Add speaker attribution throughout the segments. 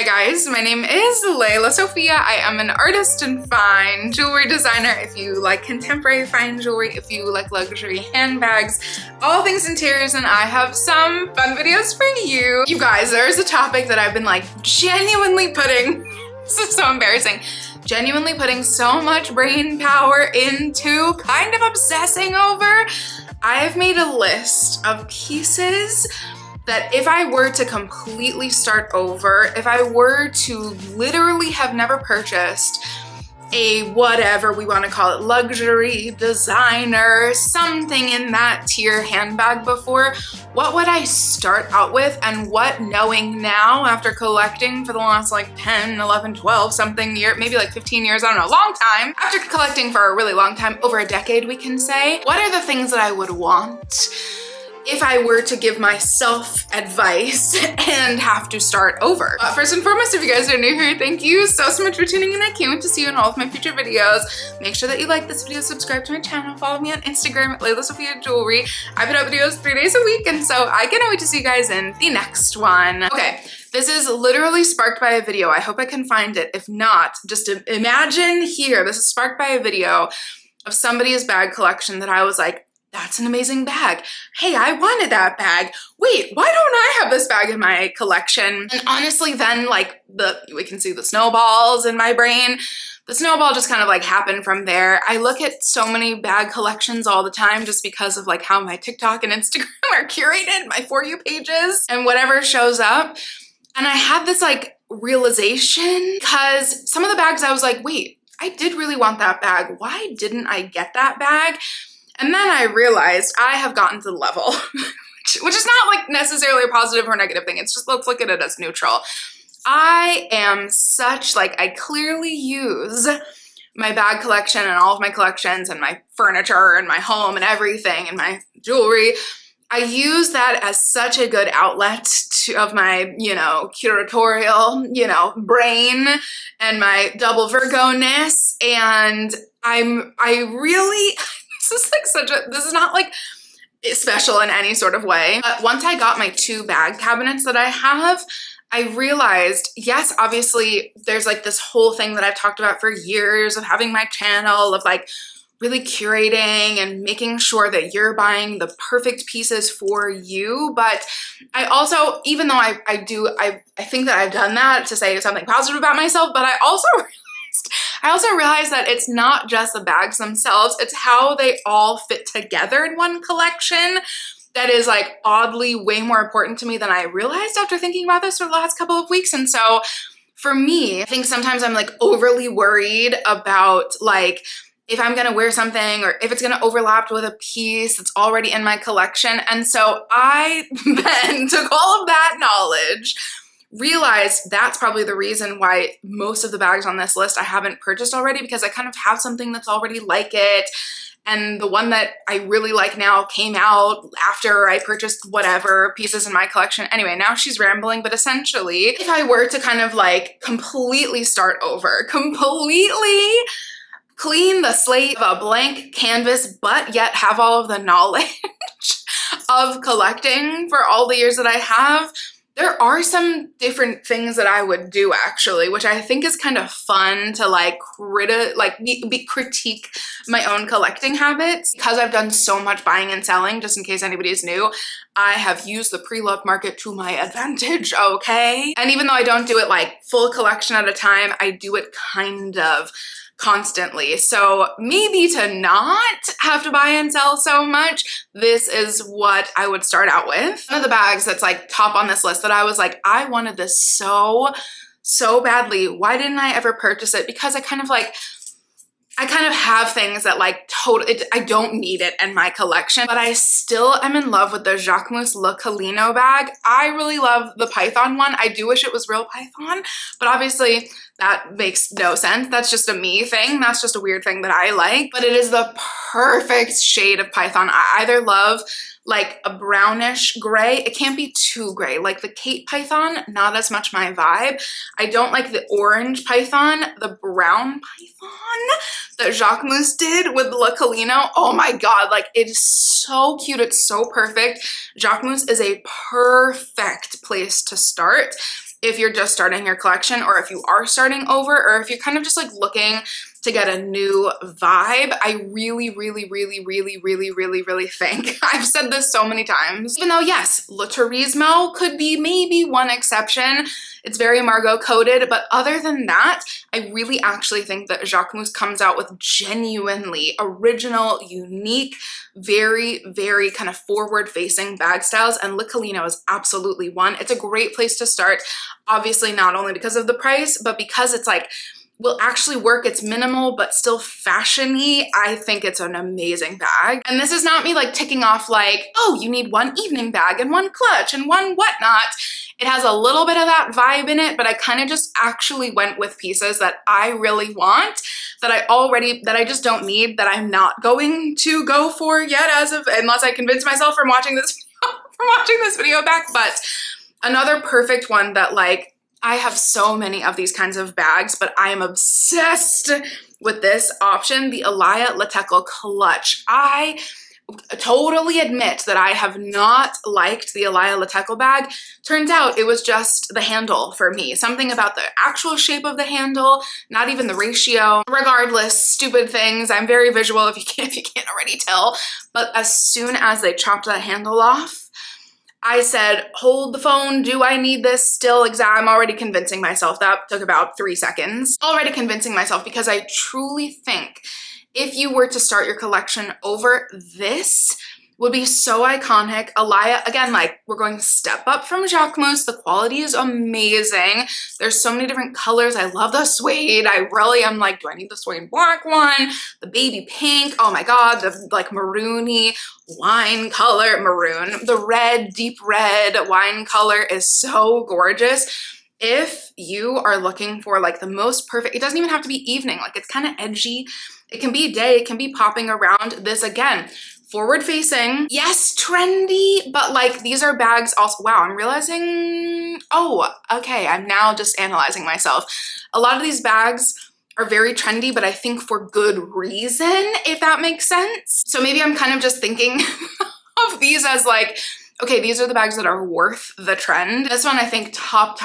Speaker 1: Hi guys, my name is Lelasophia. I am an artist and fine jewelry designer. If you like contemporary fine jewelry, if you like luxury handbags, all things interiors, and I have some fun videos for you. You guys, there's a topic that I've been like genuinely putting, this is so embarrassing, genuinely putting so much brain power into, kind of obsessing over. I've made a list of pieces that if I were to completely start over, if I were to literally have never purchased a whatever we want to call it, luxury, designer, something in that tier handbag before, what would I start out with? And what, knowing now after collecting for the last like 10, 11, 12 something year, maybe like 15 years, I don't know, long time, after collecting for a really long time, over a decade we can say, what are the things that I would want if I were to give myself advice and have to start over? First and foremost, if you guys are new here, thank you so much for tuning in. I can't wait to see you in all of my future videos. Make sure that you like this video, subscribe to my channel, follow me on Instagram at lelasophia jewelry. I put out videos 3 days a week, and so I cannot wait to see you guys in the next one. Okay, this is literally sparked by a video. I hope I can find it. If not, just imagine here, this is sparked by a video of somebody's bag collection that I was like, that's an amazing bag. Hey, I wanted that bag. Wait, why don't I have this bag in my collection? And honestly, then like we can see the snowballs in my brain. The snowball just kind of like happened from there. I look at so many bag collections all the time just because of like how my TikTok and Instagram are curated, my For You pages and whatever shows up. And I had this like realization because some of the bags I was like, wait, I did really want that bag. Why didn't I get that bag? And then I realized I have gotten to the level, which is not like necessarily a positive or negative thing. It's just, let's look at it as neutral. I am such, like, I clearly use my bag collection and all of my collections and my furniture and my home and everything and my jewelry. I use that as such a good outlet of my, curatorial, brain and my double Virgo-ness. And I really... This is not like special in any sort of way. But once I got my 2 bag cabinets that I have, I realized, yes, obviously there's like this whole thing that I've talked about for years of having my channel, of like really curating and making sure that you're buying the perfect pieces for you. But I also, even though I think that I've done that to say something positive about myself, but I also realized that it's not just the bags themselves, it's how they all fit together in one collection that is like oddly way more important to me than I realized after thinking about this for the last couple of weeks. And so for me, I think sometimes I'm like overly worried about like if I'm gonna wear something or if it's gonna overlap with a piece that's already in my collection. And so I then took all of that knowledge, realized that's probably the reason why most of the bags on this list I haven't purchased already, because I kind of have something that's already like it. And the one that I really like now came out after I purchased whatever pieces in my collection. Anyway, now she's rambling, but essentially, if I were to kind of like completely start over, completely clean the slate of a blank canvas, but yet have all of the knowledge of collecting for all the years that I have, there are some different things that I would do actually, which I think is kind of fun to like critique my own collecting habits. Because I've done so much buying and selling, just in case anybody's new, I have used the pre-loved market to my advantage, okay? And even though I don't do it like full collection at a time, I do it kind of constantly. So maybe to not have to buy and sell so much, this is what I would start out with. One of the bags that's like top on this list that I was like, I wanted this so badly. Why didn't I ever purchase it? Because I kind of have things that like I don't need it in my collection, but I still am in love with the Jacquemus Le Calino bag. I really love the Python one. I do wish it was real Python, but obviously that makes no sense. That's just a me thing. That's just a weird thing that I like, but it is the perfect shade of Python. I either love like a brownish gray. It can't be too gray. Like the Kate Python, not as much my vibe. I don't like the orange Python. The brown Python that Jacquemus did with Le Calino, oh my god, like it is so cute. It's so perfect. Jacquemus is a perfect place to start if you're just starting your collection, or if you are starting over, or if you're kind of just like looking to get a new vibe. I really, really, really, really, really, really, really think, I've said this so many times, even though yes, Le Turismo could be maybe one exception. It's very Margaux coded, but other than that, I really actually think that Jacquemus comes out with genuinely original, unique, very, very kind of forward-facing bag styles, and Le Calino is absolutely one. It's a great place to start, obviously not only because of the price, but because it's like, will actually work. It's minimal, but still fashion-y. I think it's an amazing bag. And this is not me like ticking off like, oh, you need one evening bag and one clutch and one whatnot. It has a little bit of that vibe in it, but I kind of just actually went with pieces that I really want, that I just don't need, that I'm not going to go for yet unless I convince myself from watching this video back. But another perfect one that like, I have so many of these kinds of bags, but I am obsessed with this option, the Alaïa Le Teckel clutch. I totally admit that I have not liked the Alaïa Le Teckel bag. Turns out it was just the handle for me. Something about the actual shape of the handle, not even the ratio. Regardless, stupid things. I'm very visual if you can't already tell. But as soon as they chopped that handle off, I said, hold the phone, do I need this still? I'm already convincing myself. That took about 3 seconds. Already convincing myself, because I truly think if you were to start your collection over, this would be so iconic. Alaïa, again, like we're going to step up from Jacquemus. The quality is amazing. There's so many different colors. I love the suede. I really am like, do I need the suede black one? The baby pink. Oh my God, the like maroony wine color, maroon. The red, deep red wine color is so gorgeous. If you are looking for like the most perfect, it doesn't even have to be evening. Like it's kind of edgy. It can be day, it can be popping around. This again, forward facing, yes, trendy, but like these are bags also, wow, I'm realizing, oh, okay, I'm now just analyzing myself. A lot of these bags are very trendy, but I think for good reason, if that makes sense. So maybe I'm kind of just thinking of these as like, okay, these are the bags that are worth the trend. This one, I think top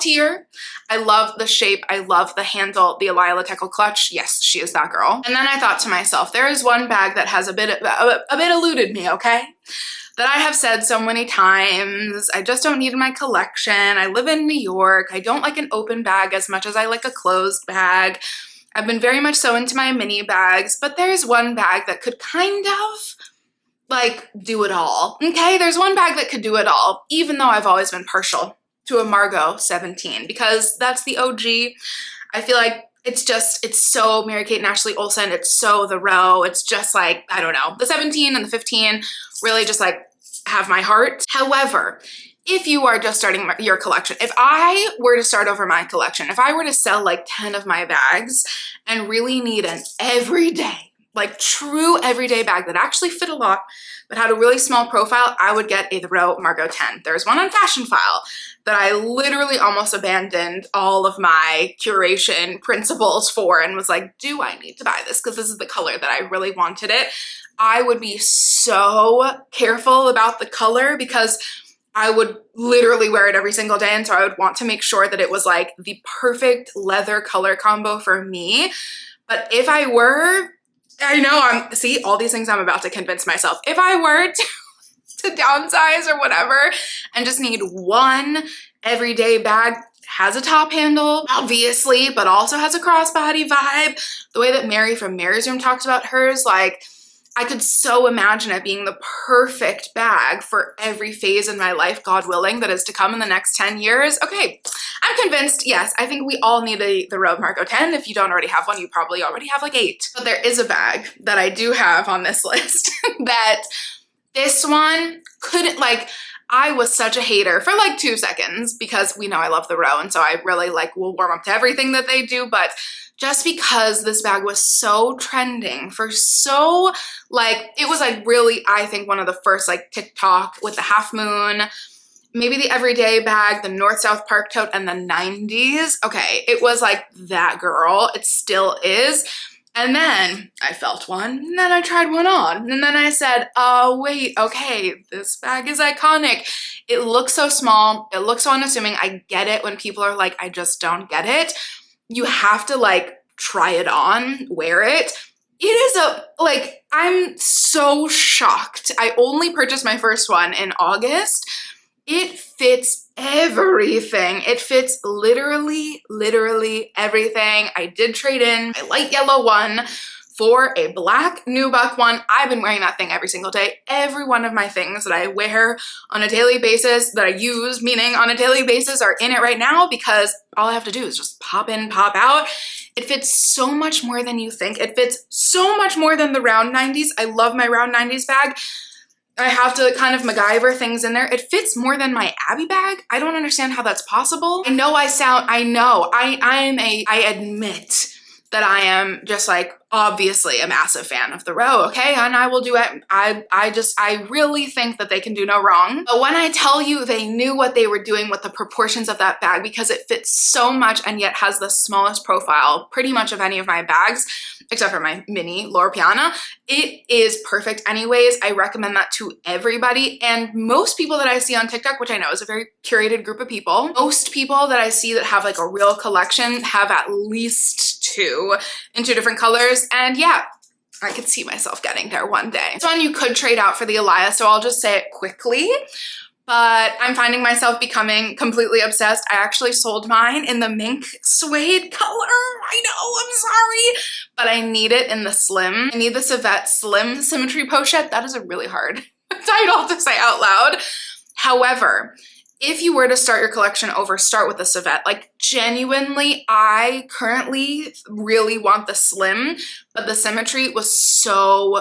Speaker 1: tier. I love the shape. I love the handle, the Alaïa Le Teckel clutch. Yes, she is that girl. And then I thought to myself, there is one bag that has a bit eluded me, okay? That I have said so many times, I just don't need in my collection. I live in New York. I don't like an open bag as much as I like a closed bag. I've been very much so into my mini bags, but there's one bag that could kind of like do it all, okay? There's one bag that could do it all, even though I've always been partial to a Margaux 17, because that's the OG. I feel like it's so Mary-Kate and Ashley Olsen, it's so the Row, it's just like, I don't know, the 17 and the 15 really just like have my heart. However, if you are just starting your collection, if I were to start over my collection, if I were to sell like 10 of my bags and really need an everyday, like true everyday bag that actually fit a lot, but had a really small profile, I would get a Row Margaux 10. There's one on Fashion File that I literally almost abandoned all of my curation principles for and was like, do I need to buy this? Because this is the color that I really wanted it. I would be so careful about the color because I would literally wear it every single day. And so I would want to make sure that it was like the perfect leather color combo for me. But if I were, I know see all these things I'm about to convince myself. If I were to downsize or whatever and just need one everyday bag, has a top handle, obviously, but also has a crossbody vibe. The way that Mary from Mary's Room talks about hers, like I could so imagine it being the perfect bag for every phase in my life, God willing, that is to come in the next 10 years. Okay, I'm convinced, yes, I think we all need the Row Margaux 10. If you don't already have one, you probably already have like 8. But there is a bag that I do have on this list that this one couldn't, like, I was such a hater for like 2 seconds because we know I love the Row, and so I really like will warm up to everything that they do, but just because this bag was so trending for so, like, it was like really, I think one of the first like TikTok with the half moon, maybe the everyday bag, the North-South Park tote, and the 90s. Okay, it was like that girl. It still is. And then I felt one, and then I tried one on, and then I said, oh wait, okay, this bag is iconic. It looks so small, it looks so unassuming. I get it when people are like, I just don't get it. You have to like try it on, wear it. It is like, I'm so shocked. I only purchased my first one in August. It fits everything. It fits literally everything. I did trade in my light yellow one for a black nubuck one. I've been wearing that thing every single day. Every one of my things that I wear on a daily basis, that I use, meaning on a daily basis, are in it right now because all I have to do is just pop in, pop out. It fits so much more than you think. It fits so much more than the round 90s. I love my round 90s bag. I have to kind of MacGyver things in there. It fits more than my Abby bag. I don't understand how that's possible. I admit that I am just like obviously a massive fan of the Row, okay? And I will do it. I really think that they can do no wrong. But when I tell you they knew what they were doing with the proportions of that bag, because it fits so much and yet has the smallest profile pretty much of any of my bags, except for my mini Loro Piana, it is perfect anyways. I recommend that to everybody. And most people that I see on TikTok, which I know is a very curated group of people, most people that I see that have like a real collection have at least two in two different colors. And yeah, I could see myself getting there one day. This one you could trade out for the Alaïa, so I'll just say it quickly. But I'm finding myself becoming completely obsessed. I actually sold mine in the mink suede color. I know, I'm sorry, but I need it in the slim. I need the Savette Symmetry pochette. That is a really hard title to say out loud. However, if you were to start your collection over, start with the Savette. Like genuinely, I currently really want the slim, but the symmetry was so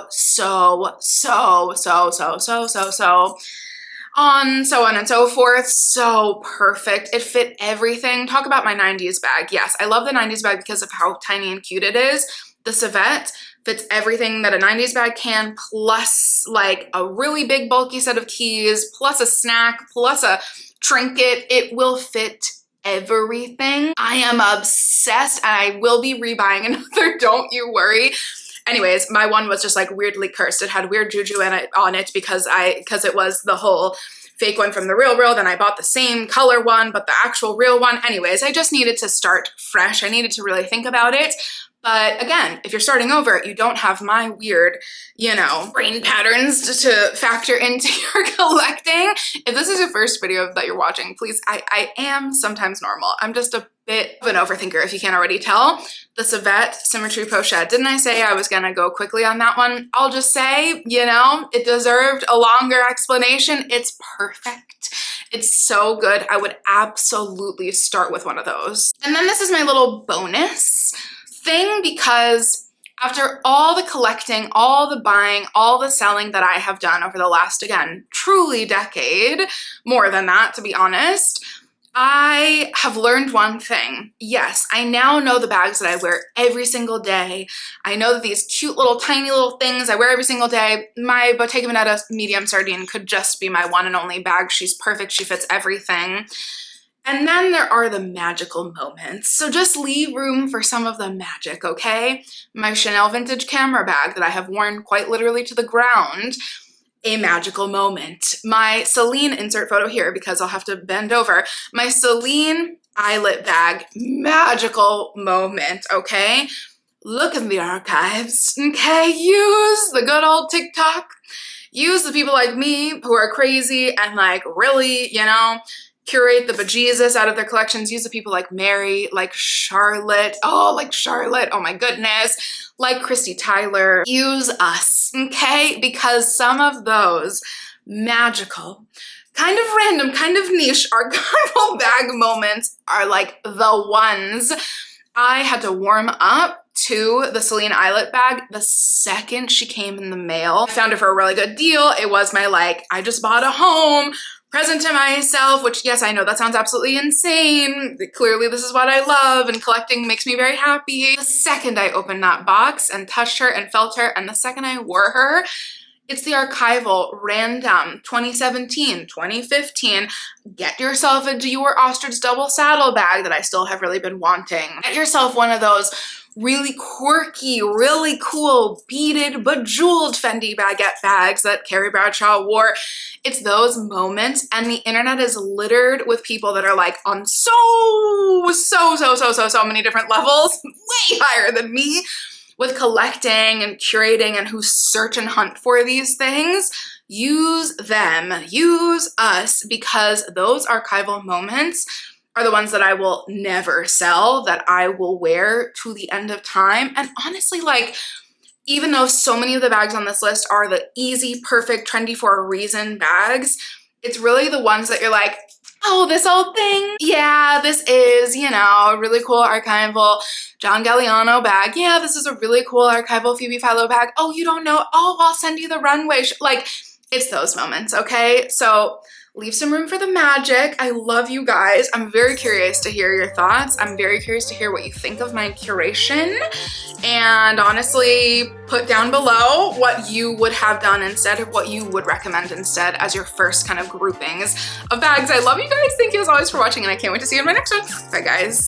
Speaker 1: on and so forth. So perfect. It fit everything. Talk about my 90s bag. Yes, I love the 90s bag because of how tiny and cute it is. The Savette fits everything that a 90s bag can, plus like a really big bulky set of keys, plus a snack, plus a trinket. It will fit everything. I am obsessed and I will be rebuying another, don't you worry. Anyways, my one was just like weirdly cursed. It had weird juju on it because it was the whole fake one from the real world, and I bought the same color one, but the actual real one. Anyways, I just needed to start fresh. I needed to really think about it. But again, if you're starting over, you don't have my weird, you know, brain patterns to factor into your collecting. If this is your first video that you're watching, please, I am sometimes normal. I'm just a bit of an overthinker, if you can't already tell. The Savette Symmetry pochette. Didn't I say I was gonna go quickly on that one? I'll just say, you know, it deserved a longer explanation. It's perfect. It's so good. I would absolutely start with one of those. And then this is my little bonus thing, because after all the collecting, all the buying, all the selling that I have done over the last, again, truly decade, more than that, to be honest, I have learned one thing. Yes, I now know the bags that I wear every single day. I know that these cute little tiny little things I wear every single day. My Bottega Veneta medium sardine could just be my one and only bag. She's perfect. She fits everything. And then there are the magical moments. So just leave room for some of the magic, okay? My Chanel vintage camera bag that I have worn quite literally to the ground, a magical moment. My Celine, insert photo here because I'll have to bend over. My Celine eyelet bag, magical moment, okay? Look in the archives, okay? Use the good old TikTok. Use the people like me who are crazy and like really, you know, curate the bejesus out of their collections. Use the people like Mary, like Charlotte. Oh, like Charlotte. Oh my goodness. Like Christy Tyler. Use us, okay? Because some of those magical, kind of random, kind of niche archival bag moments are like the ones. I had to warm up to the Celine eyelet bag the second she came in the mail. I found her for a really good deal. It was my like, I just bought a home present to myself, which yes, I know that sounds absolutely insane. Clearly this is what I love and collecting makes me very happy. The second I opened that box and touched her and felt her, and the second I wore her, it's the archival random 2017, 2015. Get yourself a Dior Ostrich double saddle bag that I still have really been wanting. Get yourself one of those really quirky, really cool, beaded, bejeweled Fendi baguette bags that Carrie Bradshaw wore. It's those moments, and the internet is littered with people that are like on so many different levels, way higher than me, with collecting and curating and who search and hunt for these things. Use them, use us, because those archival moments are the ones that I will never sell, that I will wear to the end of time. And honestly, like, even though so many of the bags on this list are the easy, perfect, trendy for a reason bags, it's really the ones that you're like, oh, this old thing. Yeah, this is, you know, a really cool archival John Galliano bag. Yeah, this is a really cool archival Phoebe Philo bag. Oh, you don't know? Oh, I'll send you the runway. Like, it's those moments, okay? So leave some room for the magic. I love you guys. I'm very curious to hear your thoughts. I'm very curious to hear what you think of my curation. And honestly, put down below what you would have done instead, of what you would recommend instead as your first kind of groupings of bags. I love you guys. Thank you as always for watching, and I can't wait to see you in my next one. Bye, guys.